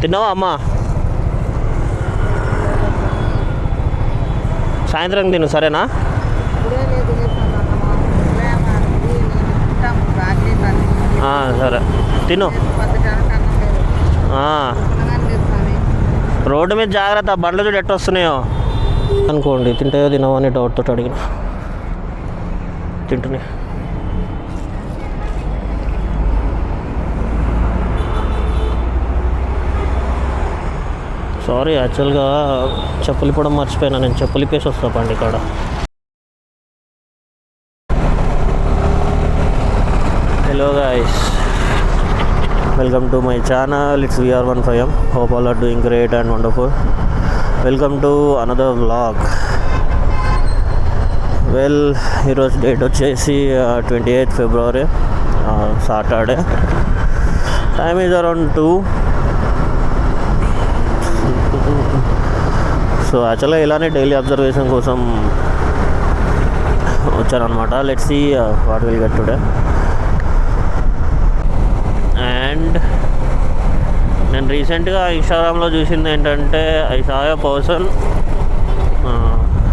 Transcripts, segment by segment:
తిన్నావా అమ్మ? సాయంత్రం తిను సరేనా? సరే తిను. రోడ్డు మీద జాగ్రత్త, బండ్లు చూడు ఎట్టు వస్తున్నాయో అనుకోండి. తింటాయో తినవో అని డౌట్ తోటి అడిగిన. తింటున్నాయి. సారీ, యాక్చువల్గా చెప్పులు ఇప్పడం మర్చిపోయినా. నేను చెప్పులు ఇప్పేసి వస్తా పండి ఇక్కడ. Hello guys, welcome to my channel. It's VR15M. Hope all are doing great and wonderful. Welcome to another vlog. Well, ఈరోజు డేట్ వచ్చేసి 28 February, Saturday. Time is around 2. So యాక్చువల్గా ఇలానే డైలీ అబ్జర్వేషన్ కోసం వచ్చానమాట. Let's see what will get today. And నేను రీసెంట్గా ఇన్స్టాగ్రామ్లో చూసింది ఏంటంటే, ఐ సా ఎ పర్సన్,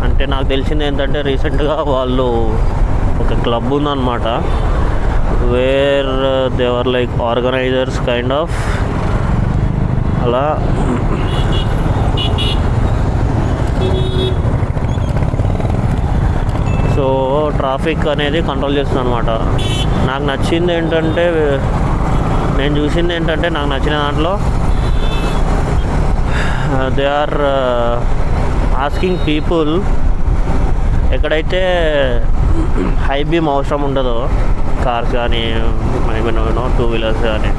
అంటే నాకు తెలిసింది ఏంటంటే రీసెంట్గా వాళ్ళు ఒక క్లబ్ ఉందన్నమాట, where they were like organizers kind of. అలా సో ట్రాఫిక్ అనేది కంట్రోల్ చేస్తుంది అనమాట. నాకు నచ్చింది ఏంటంటే, నేను చూసింది ఏంటంటే, నాకు నచ్చిన దాంట్లో దే ఆర్ ఆస్కింగ్ పీపుల్ ఎక్కడైతే హై బీమ్ అవసరం ఉండదో, కార్స్ కానీ టూ వీలర్స్ కానీ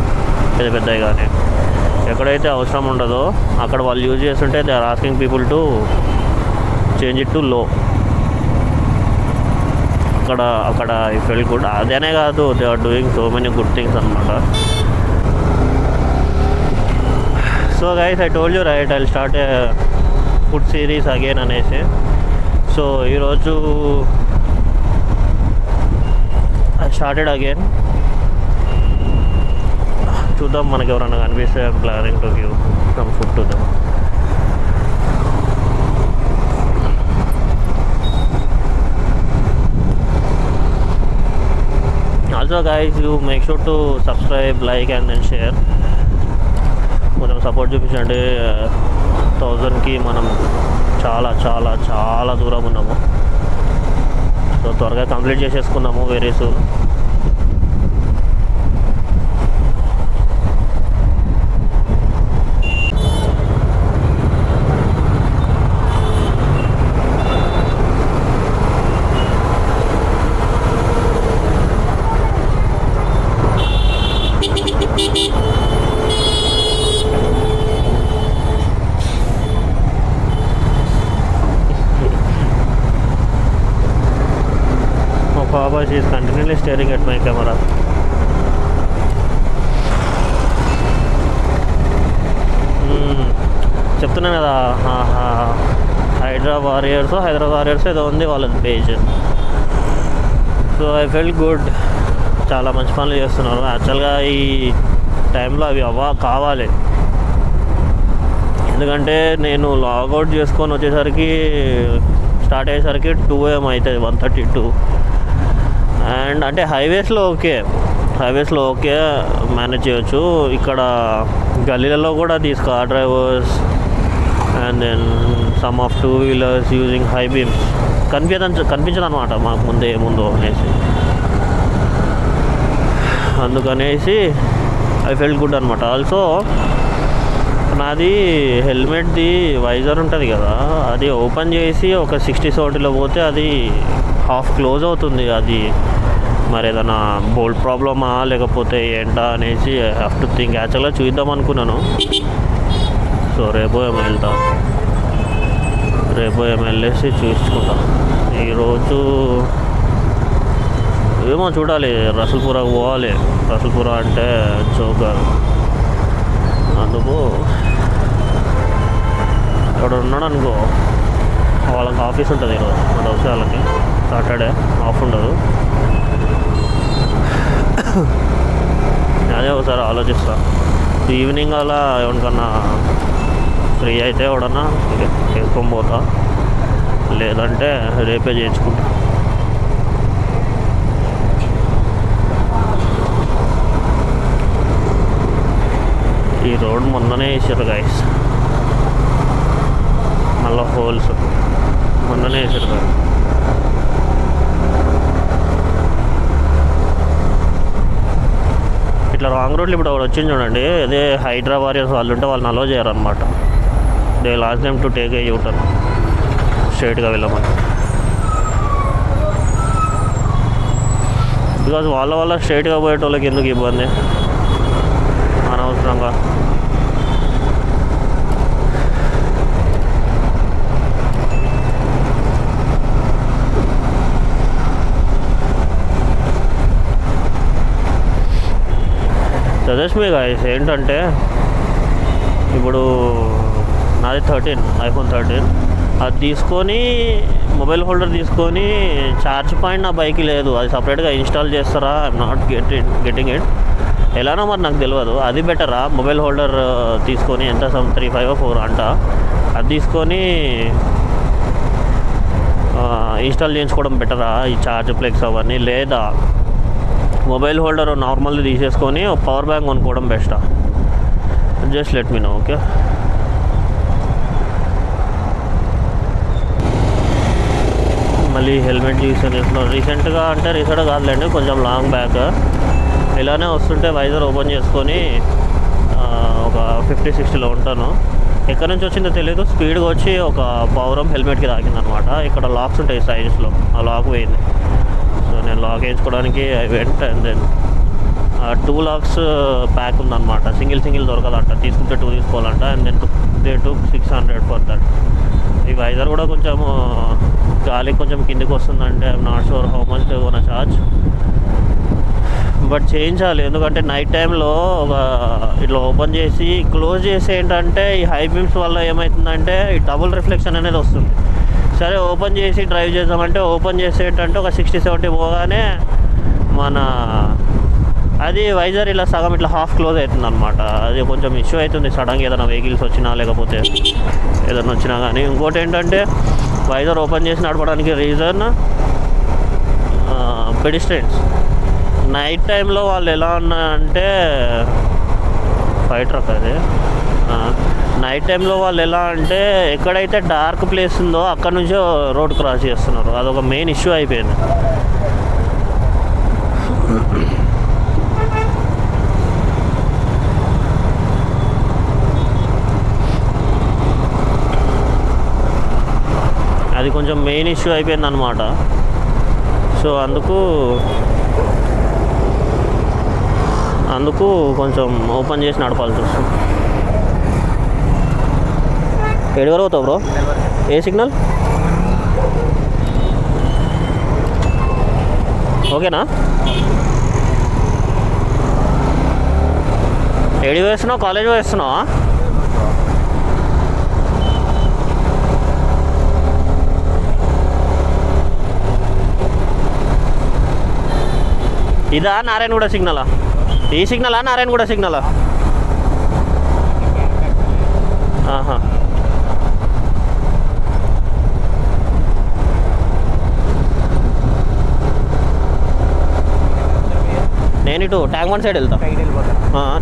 పెద్ద పెద్దవి కానీ ఎక్కడైతే అవసరం ఉండదో అక్కడ వాళ్ళు యూజ్ చేస్తుంటే they are asking people to change it to low. అక్కడ ఐ ఫెల్ గుడ్. అదేనే కాదు, they are doing so many good things అనమాట. So guys, I told you right, I will start a food series again అనేసి. So ఈరోజు I started again. చూద్దాం, మనకి ఎవరన్నా కనిపిస్తే I'm planning to give some food to them. Also guys, you make sure to subscribe, like and then share. కొంచెం support చూపించండి. 1000కి మనం చాలా చాలా చాలా దూరం ఉన్నాము. సో త్వరగా కంప్లీట్ చేసేసుకుందాము very soon. Baba, she is continually staring at my camera. చెప్తున్నాను కదా, హైదరాబాద్ వారియర్స్ ఏదో ఉంది వాళ్ళది page. So I full good. చాలా మంచి పనులు చేస్తున్నారు. యాక్చువల్గా ఈ టైంలో అవి కావాలి. ఎందుకంటే నేను లాగౌట్ చేసుకొని వచ్చేసరికి, స్టార్ట్ అయ్యేసరికి 2 AM అవుతుంది, 1:32. అండ్ అంటే హైవేస్లో ఓకే మేనేజ్ చేయొచ్చు. ఇక్కడ గల్లీలలో కూడా these car drivers and then some of 2 wheelers using high beams కనిపించదు అనమాట మాకు ముందు అనేసి. అందుకనేసి ఐ ఫెల్ట్ గుడ్ అనమాట. ఆల్సో నాది హెల్మెట్ది వైజర్ ఉంటుంది కదా, అది ఓపెన్ చేసి ఒక 60-70లో పోతే అది హాఫ్ క్లోజ్ అవుతుంది. అది మరి ఏదైనా బోల్ట్ ప్రాబ్లమా లేకపోతే ఏంటా అనేసి ఐ హ్యావ్ టు థింక్. యాక్చువల్గా చూద్దాం అనుకున్నాను. సో రేపు ఏమో వెళ్ళేసి చూసుకుంటాం. ఈరోజు ఏమో చూడాలి, రసల్పురకు పోవాలి. రసల్పుర అంటే చౌకర్, అందుకు ఇక్కడ ఉన్నాడు అనుకో, వాళ్ళకి ఆఫీస్ ఉంటుంది ఈరోజు. మన వచ్చే వాళ్ళకి సాటర్డే ఆఫ్ ఉండదు. అదే ఒకసారి ఆలోచిస్తా. ఈవినింగ్ అలా ఎవరికన్నా ఫ్రీ అయితే ఎవడన్నా వేసుకొని పోతా, లేదంటే రేపే చేయించుకుంటా. ఈ రోడ్ మొన్ననే వేసారు గైస్, మళ్ళీ హోల్స్ మొన్ననే వేసారు కదా. ఇట్లా రాంగ్ రోడ్లు ఇప్పుడు ఒకటి వచ్చింది చూడండి, అదే హైదరాబాద్ వాళ్ళు ఉంటే వాళ్ళని అలో చేయరనమాట. They last time to take a U turn, స్ట్రైట్గా వెళ్ళమని. బికాజ్ వాళ్ళ స్ట్రైట్గా పోయేటోళ్ళకి ఎందుకు ఇబ్బంది అనవసరంగా. సజెస్ట్ మీ గాయ్స్ ఏంటంటే, ఇప్పుడు నాది 13 iPhone 13, అది తీసుకొని మొబైల్ హోల్డర్ తీసుకొని ఛార్జ్ పాయింట్ నా బైక్ లేదు, అది సపరేట్గా ఇన్స్టాల్ చేస్తారా? I'm not getting it. ఎలానో మరి నాకు తెలియదు. అది బెటరా మొబైల్ హోల్డర్ తీసుకొని, ఎంత 3,500 4 అంట, అది తీసుకొని ఇన్స్టాల్ చేయించుకోవడం బెటరా ఈ ఛార్జ్ ప్లగ్స్ అవన్నీ, లేదా మొబైల్ హోల్డర్ నార్మల్ది తీసేసుకొని పవర్ బ్యాంక్ కొనుక్కోవడం బెస్టా? Just let me know. Okay, మళ్ళీ హెల్మెట్ చూసాను రీసెంట్గా, అంటే రీసెంట్గా కాదులేండి, కొంచెం లాంగ్ బ్యాక్ ఇలానే వస్తుంటే వైజర్ ఓపెన్ చేసుకొని ఒక 50-60లో ఉంటాను. ఎక్కడి నుంచి వచ్చిందో తెలీదు, స్పీడ్గా వచ్చి ఒక పవరం హెల్మెట్కి తాకిందనమాట. ఇక్కడ లాక్స్ ఉంటాయి సైడ్స్లో, ఆ లాక్ పోయింది. సో నేను లాక్ వేయించుకోవడానికి I went, and then 2 locks pack ఉందన్నమాట. సింగిల్ దొరకదంట, తీసుకుంటే 2 తీసుకోవాలంట. And then they took 600 for that. ఈ వైజర్ కూడా కొంచెము గాలి కొంచెం కిందికి వస్తుందంటే I'm not sure how much they gonna charge, but చేయించాలి. ఎందుకంటే నైట్ టైంలో ఒక ఇట్లా ఓపెన్ చేసి క్లోజ్ చేసి ఏంటంటే ఈ హై బీమ్స్ వల్ల ఏమవుతుందంటే ఈ డబుల్ రిఫ్లెక్షన్ అనేది వస్తుంది. సరే ఓపెన్ చేసి డ్రైవ్ చేద్దామంటే ఓపెన్ చేసి ఏంటంటే ఒక 60-70 పోగానే మన అది వైజర్ ఇలా సగం ఇట్లా హాఫ్ క్లోజ్ అవుతుంది అనమాట. అది కొంచెం ఇష్యూ అవుతుంది సడన్గా ఏదైనా వెహికల్స్ వచ్చినా లేకపోతే ఏదైనా వచ్చినా కానీ. ఇంకోటి ఏంటంటే వైజర్ ఓపెన్ చేసి నడపడానికి రీజన్ పెడిస్ట్రియన్స్. నైట్ టైంలో వాళ్ళు ఎలా ఉన్నారంటే, ఫైర్ ట్రక్ అది, నైట్ టైంలో వాళ్ళు ఎలా అంటే ఎక్కడైతే డార్క్ ప్లేస్ ఉందో అక్కడ నుంచో రోడ్ క్రాస్ చేస్తున్నారు. అదొక మెయిన్ ఇష్యూ అయిపోయింది. అది కొంచెం మెయిన్ ఇష్యూ అయిపోయింది అన్నమాట. సో అందుకు కొంచెం ఓపెన్ చేసి నడపాల్సి వస్తుంది. ఏడు వరకు అవుతావు బ్రో? ఏ సిగ్నల్? ఓకేనా? ఏడి వేస్తున్నావు? కాలేజ్ వేస్తున్నావా? ఇదా నారాయణగూడ సిగ్నలా? ఈ సిగ్నలా నారాయణగూడ సిగ్నలా? ఆహా, నేను ఇటు ట్యాంక్ బండ్ సైడ్ వెళ్తా.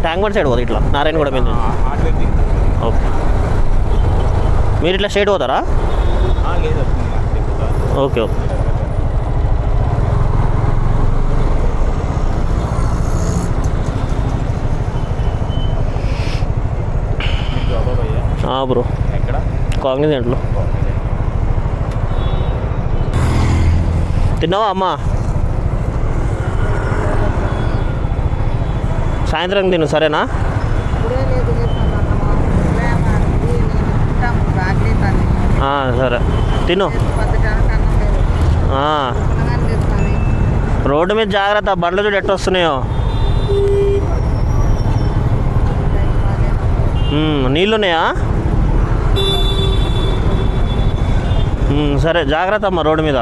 ట్యాంక్ బండ్ సైడ్ పోదు, ఇట్లా నారాయణగూడ మీద. ఓకే, మీరు ఇట్లా స్ట్రైట్ పోతారా? Okay okay. బ్రో కాగ్నిజెంట్లో. తిన్నావా అమ్మా? సాయంత్రం తిను, సరేనా? సరే తిను. రోడ్డు మీద జాగ్రత్త, బండ్లు చూడు ఎట్టు వస్తున్నాయో. నీళ్ళున్నాయా? సరే జాగ్రత్త అమ్మ రోడ్డు మీద.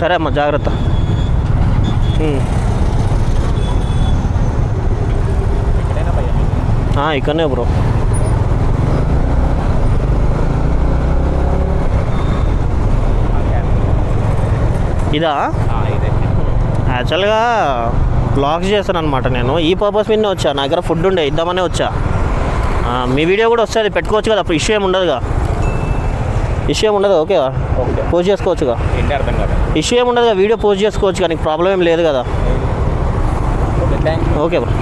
సరే అమ్మ, జాగ్రత్త. ఇక్కడనే బ్రో. ఇదా? యాక్చువల్గా బ్లాగ్స్ చేస్తాను అనమాట నేను. ఈ పర్పస్ మీదనే వచ్చా, నా దగ్గర ఫుడ్ ఉండే ఇద్దామనే వచ్చా. మీ వీడియో కూడా వస్తుంది, పెట్టుకోవచ్చు కదా, అప్పుడు ఇష్యూ ఏమి ఉండదుగా. ఇష్యూ ఏమి ఉండదు, ఓకేగా, పోస్ట్ చేసుకోవచ్చుగా. ఇష్యూ ఏమి ఉండదుగా, వీడియో పోస్ట్ చేసుకోవచ్చు కానీ ప్రాబ్లం ఏం లేదు కదా. Okay bro.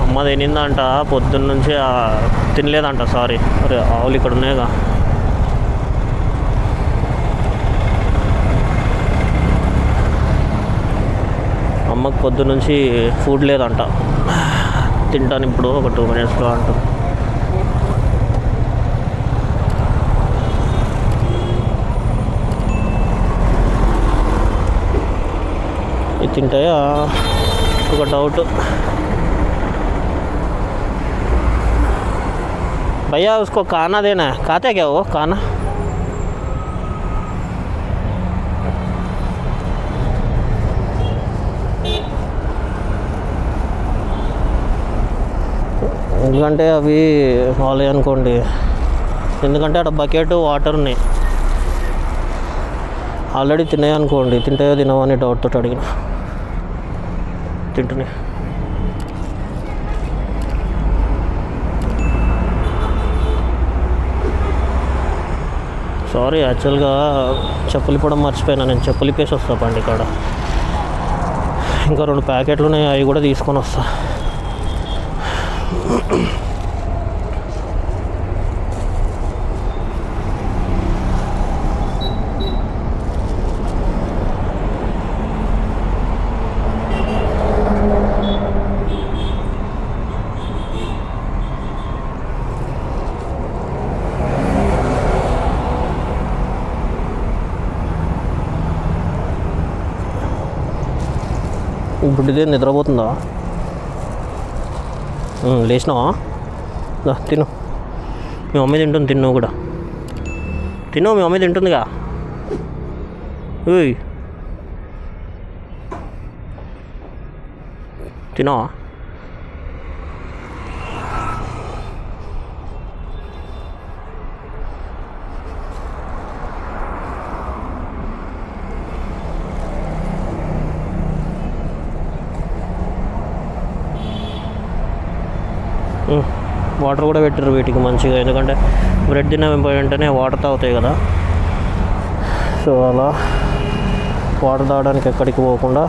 అమ్మ తినిందంట పొద్దున్న నుంచి, తినలేదంట. సారీ, అరే ఆవులు ఇక్కడ ఉన్నాయిగా. అమ్మకు పొద్దున్న నుంచి ఫుడ్ లేదంట, తింటాను ఇప్పుడు ఒక 2 minutesలో అంట. ఇది తింటాయా ఒక డౌట్. भैया उसको खाना देना है, खाते क्या वो खाना? ఎందుకంటే అవి వాళ్ళే అనుకోండి, ఎందుకంటే అక్కడ బకెట్ వాటర్ ఉన్నాయి. ఆల్రెడీ తిన్నాయి అనుకోండి, తింటాయో తినవో అని డౌట్ తోటి అడిగిన. తింటున్నాయి. సారీ, యాక్చువల్గా చెప్పులు ఇప్పడం మర్చిపోయినా. నేను చెప్పులు ఇప్పేసి వస్తా పండి కాడ. ఇంకా 2 ప్యాకెట్లు ఉన్నాయి, అవి కూడా తీసుకొని వస్తా. ఇప్పుడు ఇదే నిద్రపోతుందా? లేచినావా? తిను, మీ మమ్మీ తింటుంది, తిను కూడా తిను, మీ మమ్మీ తింటుందిగా. తినవా? వాటర్ కూడా పెట్టారు వీటికి మంచిగా, ఎందుకంటే బ్రెడ్ తిన్న వెంటనే వాటర్ తాగుతాయి కదా. సో అలా వాటర్ తాగడానికి ఎక్కడికి పోకుండా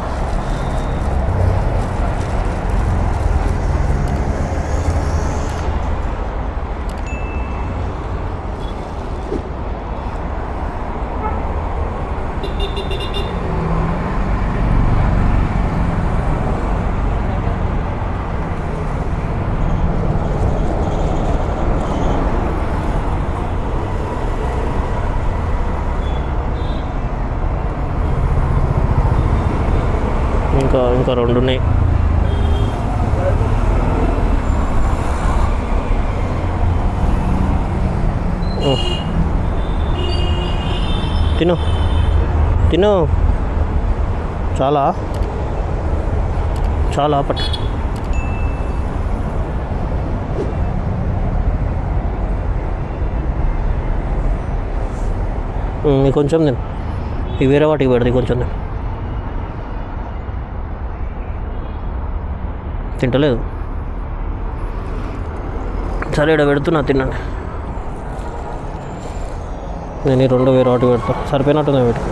ఇంకా 2 ఉన్నాయి. తిను తిను, చాలా చాలా పట్టు. కొంచెం తిను, ఇవి వేరే వాటికి పెడది, కొంచెం తిను. తింటలేదు. సరే ఇక్కడ పెడుతున్నా, తినండి. నేను ఈ 2 వేరే వాటికి పెడతా, సరిపోయినట్టుంది వీటికి.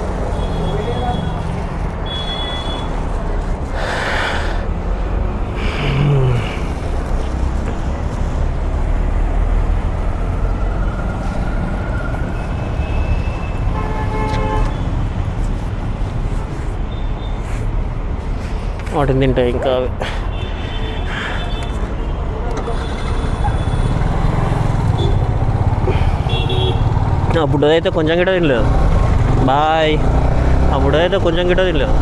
వాటిని తింటాయి ఇంకా అవి. అప్పుడైతే కొంచెం గిట్ట తినలేదు. బాయ్. అప్పుడైతే కొంచెం గిట్ట తినలేదు.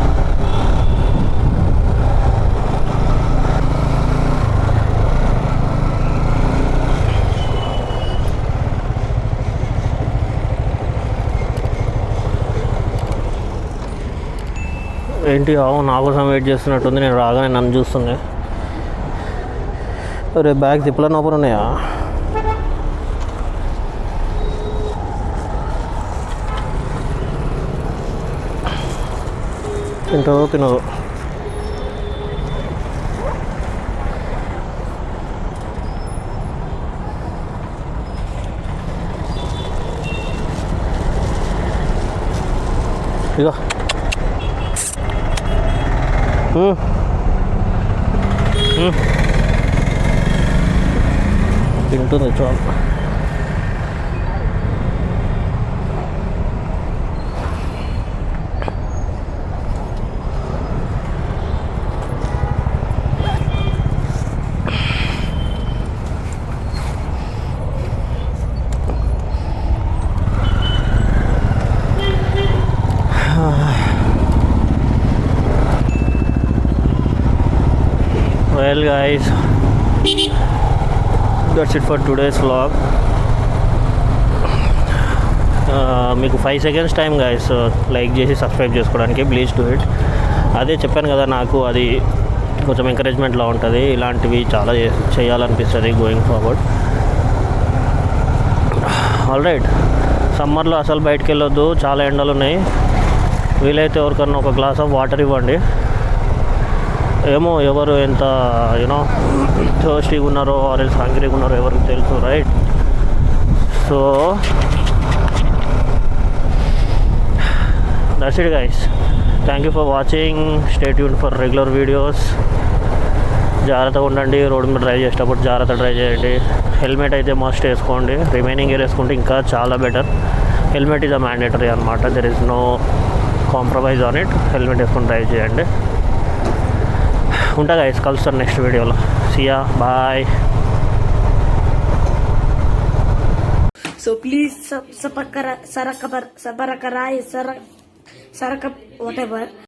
ఏంటి నా కోసం వెయిట్ చేస్తున్నట్టుంది. నేను రాగానే నన్ను చూస్తుంది. రేపు బ్యాగ్ తిప్పలని ఓపెన్ ఉన్నాయా? తింటుందో తినదు. ఇగో తింటుంది చాలు. Well guys, that's it for today's vlog. మీకు 5 seconds టైం గైస్ లైక్ చేసి సబ్స్క్రైబ్ చేసుకోవడానికి. Please do it. అదే చెప్పాను కదా, నాకు అది కొంచెం ఎంకరేజ్మెంట్లా ఉంటుంది. ఇలాంటివి చాలా చేయాలనిపిస్తుంది గోయింగ్ ఫార్వర్డ్. ఆల్ రైట్, సమ్మర్లో అసలు బయటికి వెళ్ళొద్దు, చాలా ఎండలు ఉన్నాయి. వీలైతే ఎవరికన్నా ఒక గ్లాస్ ఆఫ్ వాటర్ ఇవ్వండి. ఏమో ఎవరు ఎంత థర్స్టీగా ఉన్నారో ఆరెల్స్ హంగ్రీగా ఉన్నారో ఎవరికి తెలుసు, right? So that's it guys. Thank you for watching. Stay tuned for regular videos. జాగ్రత్తగా ఉండండి. రోడ్డు మీద డ్రైవ్ చేసేటప్పుడు జాగ్రత్త డ్రైవ్ చేయండి. హెల్మెట్ అయితే మస్ట్ వేసుకోండి. రిమైనింగ్ ఇయర్ వేసుకుంటే ఇంకా చాలా better. Helmet is a mandatory అనమాట. There is no compromise on it. Helmet వేసుకొని డ్రైవ్ చేయండి. ఉంటా గైస్, కలుస్తాను నెక్స్ట్ వీడియోలో. See ya, bye. So please subscribe, whatever.